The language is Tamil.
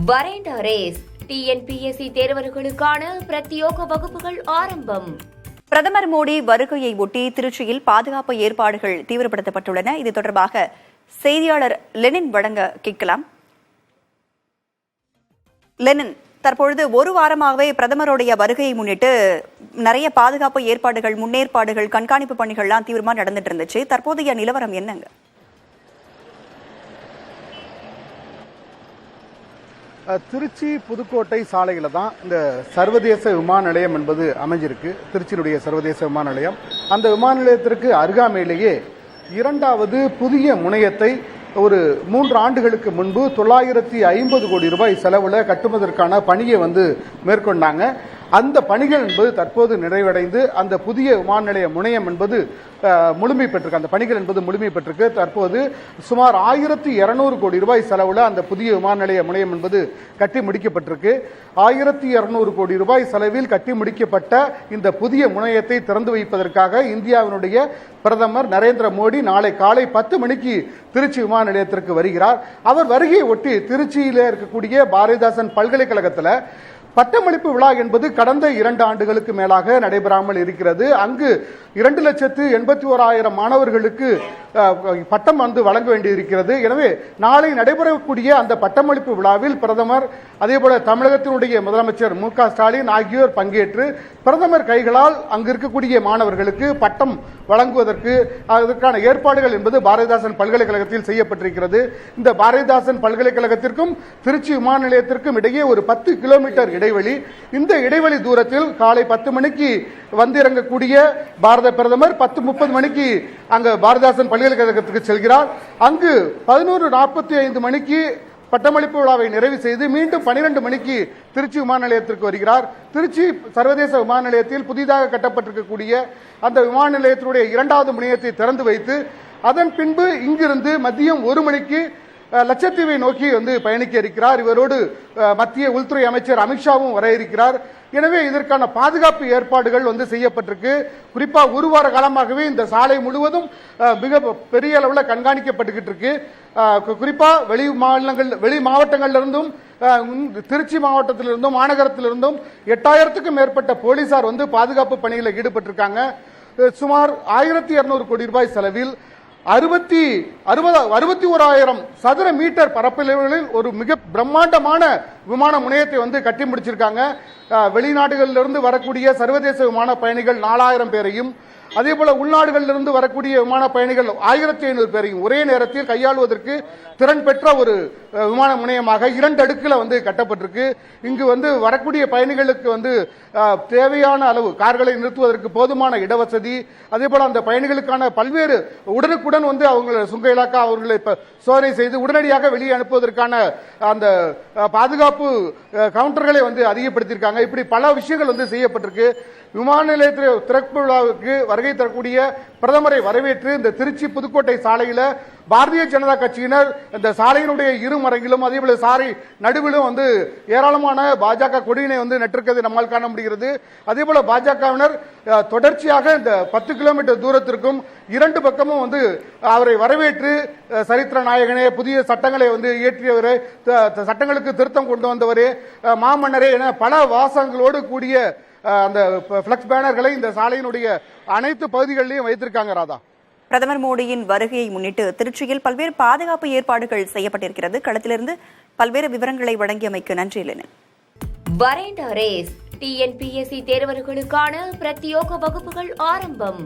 வரேண்ட ரேஸ் டிஎன்பிஎஸ்சி தேர்வர்களுக்கான பிரத்யோக வகுப்புகள் ஆரம்பம். பிரதமர் மோடி வருகையை ஒட்டி திருச்சியில் பாதுகாப்பு ஏற்பாடுகள் தீவிரப்படுத்தப்பட்டுள்ளன. இது தொடர்பாக செய்தியாளர் லெனின் வழங்க கேட்கலாம். லெனின், தற்பொழுது ஒரு வாரமாகவே பிரதமருடைய வருகையை முன்னிட்டு நிறைய பாதுகாப்பு ஏற்பாடுகள், முன்னேற்பாடுகள், கண்காணிப்பு பணிகள்லாம் தீவிரமா நடந்துட்டு இருந்துச்சு. தற்போதைய நிலவரம் என்னங்க? திருச்சி புதுக்கோட்டை சாலையில தான் இந்த சர்வதேச விமான நிலையம் என்பது அமைஞ்சிருக்கு. திருச்சியினுடைய சர்வதேச விமான நிலையம். அந்த விமான நிலையத்திற்கு அருகாமையிலேயே இரண்டாவது புதிய முனையத்தை ஒரு 3 ஆண்டுகளுக்கு முன்பு 950 கோடி ரூபாய் செலவுல கட்டுவதற்கான பணியை மேற்கொண்டாங்க. அந்த பணிகள் என்பது தற்போது நிறைவடைந்து அந்த புதிய விமான நிலைய முனையம் என்பது முழுமை பெற்றிருக்கு. அந்த பணிகள் என்பது முழுமை பெற்றிருக்கு. தற்போது சுமார் 1200 கோடி ரூபாய் செலவுல அந்த புதிய விமான நிலைய முனையம் என்பது கட்டி முடிக்கப்பட்டிருக்கு. 1200 கோடி ரூபாய் செலவில் கட்டி முடிக்கப்பட்ட இந்த புதிய முனையத்தை திறந்து வைப்பதற்காக இந்தியாவினுடைய பிரதமர் நரேந்திர மோடி நாளை காலை 10 மணிக்கு திருச்சி விமான நிலையத்திற்கு வருகிறார். அவர் வருகையை ஒட்டி திருச்சியில இருக்கக்கூடிய பாரதிதாசன் பல்கலைக்கழகத்தில் பட்டமளிப்பு விழா என்பது கடந்த 2 ஆண்டுகளுக்கு மேலாக நடைபெறாமல் இருக்கிறது. அங்கு 2,81,000 மாணவர்களுக்கு பட்டம் வழங்க வேண்டியிருக்கிறது. எனவே நாளை நடைபெறக்கூடிய அந்த பட்டமளிப்பு விழாவில் பிரதமர், அதேபோல தமிழகத்தினுடைய முதலமைச்சர் மு.க. ஸ்டாலின் ஆகியோர் பங்கேற்று பிரதமர் கைகளால் அங்கு இருக்கக்கூடிய மாணவர்களுக்கு பட்டம் வழங்குவதற்கு அதற்கான ஏற்பாடுகள் என்பது பாரதிதாசன் பல்கலைக்கழகத்தில் செய்யப்பட்டிருக்கிறது. இந்த பாரதிதாசன் பல்கலைக்கழகத்திற்கும் திருச்சி விமான நிலையத்திற்கும் இடையே ஒரு 10 கிலோமீட்டர் இடைவெளி. இந்த இடைவெளி தூரத்தில் காலை 10 மணிக்கு வந்திறங்கக்கூடிய பாரத பிரதமர் 10:30 மணிக்கு அங்கு பாரதிதாசன் பல்கலைக்கழகத்துக்கு செல்கிறார். அங்கு 11:45 மணிக்கு பட்டமளிப்பு விழாவை நிறைவு செய்து மீண்டும் 12 மணிக்கு திருச்சி விமான நிலையத்திற்கு வருகிறார். திருச்சி சர்வதேச விமான நிலையத்தில் புதிதாக கட்டப்பட்டிருக்கக்கூடிய அந்த விமான நிலையத்தினுடைய 2வது முனையத்தை திறந்து வைத்து அதன் பின்பு இங்கிருந்து மதியம் 1 மணிக்கு லட்சத்தீவை நோக்கி பயணிக்க இருக்கிறார். இவரோடு மத்திய உள்துறை அமைச்சர் அமித்ஷாவும் வர இருக்கிறார். எனவே இதற்கான பாதுகாப்பு ஏற்பாடுகள் செய்யப்பட்டிருக்கு. குறிப்பா ஒரு வார காலமாகவே இந்த சாலை முழுவதும் மிக பெரிய அளவில் கண்காணிக்கப்பட்டுக்கிட்டு இருக்கு. குறிப்பா வெளி மாவட்டங்களிலிருந்தும் திருச்சி மாவட்டத்திலிருந்தும் மாநகரத்திலிருந்தும் 8000க்கும் மேற்பட்ட போலீசார் பாதுகாப்பு பணியில் ஈடுபட்டிருக்காங்க. சுமார் 1200 கோடி ரூபாய் செலவில் 61,000 சதுர மீட்டர் பரப்பளவில் ஒரு மிக பிரம்மாண்டமான விமான முனையத்தை கட்டி முடிச்சிருக்காங்க. வெளிநாடுகளிலிருந்து வரக்கூடிய சர்வதேச விமான பயணிகள் 4000 பேரையும், அதே போல உள்நாடுகளிலிருந்து வரக்கூடிய விமான பயணிகள் 1500 பேரையும் ஒரே நேரத்தில் கையாளுவதற்கு திறன் பெற்ற ஒரு விமான முனையமாக 2 அடுக்குல கட்டப்பட்டிருக்கு. இங்கு வரக்கூடிய பயணிகளுக்கு தேவையான அளவு கார்களை நிறுத்துவதற்கு போதுமான இடவசதி, அதே போல அந்த பயணிகளுக்கான பல்வேறு உடனுக்குடன் அவங்களை சுங்க இலாக்கா அவர்களை சோதனை செய்து உடனடியாக வெளியே அனுப்புவதற்கான அந்த பாதுகாப்பு கவுண்டர்களை அதிகப்படுத்தியிருக்காங்க. இப்படி பல விஷயங்கள் செய்யப்பட்டிருக்கு. விமான நிலையத்தில் திறப்பு விழாவுக்கு வருகை தரக்கூடிய பிரதமரை வரவேற்று இந்த திருச்சி புதுக்கோட்டை சாலையில பாரதிய ஜனதா கட்சியினர் இந்த சாலையினுடைய இருமரங்கிலும் அதேபோல சாலை நடுவிலும் ஏராளமான பாஜக கொடியினை நட்டிருக்கிறது நம்மால் காண முடிகிறது. அதேபோல பாஜகவினர் தொடர்ச்சியாக இந்த 10 கிலோமீட்டர் தூரத்திற்கும் 2 பக்கமும் அவரை வரவேற்று சரித்திர நாயகனே, புதிய சட்டங்களை இயற்றியவரே, சட்டங்களுக்கு திருத்தம் கொண்டு வந்தவரே, மாமன்னரே என பல வாசகங்களோடு கூடிய அந்த பிளக்ஸ் பேனர்களை இந்த சாலையினுடைய அனைத்து பகுதிகளிலும் வைத்திருக்காங்க. ராதா, பிரதமர் மோடியின் வருகையை முன்னிட்டு திருச்சியில் பல்வேறு பாதுகாப்பு ஏற்பாடுகள் செய்யப்பட்டிருக்கிறது. களத்திலிருந்து பல்வேறு விவரங்களை வழங்கியமைக்கு நன்றி லெனின். வரேண்ட ரேஸ் டிஎன்பிஎஸ்சி தேர்வர்களுக்கான பிரத்யோக வகுப்புகள் ஆரம்பம்.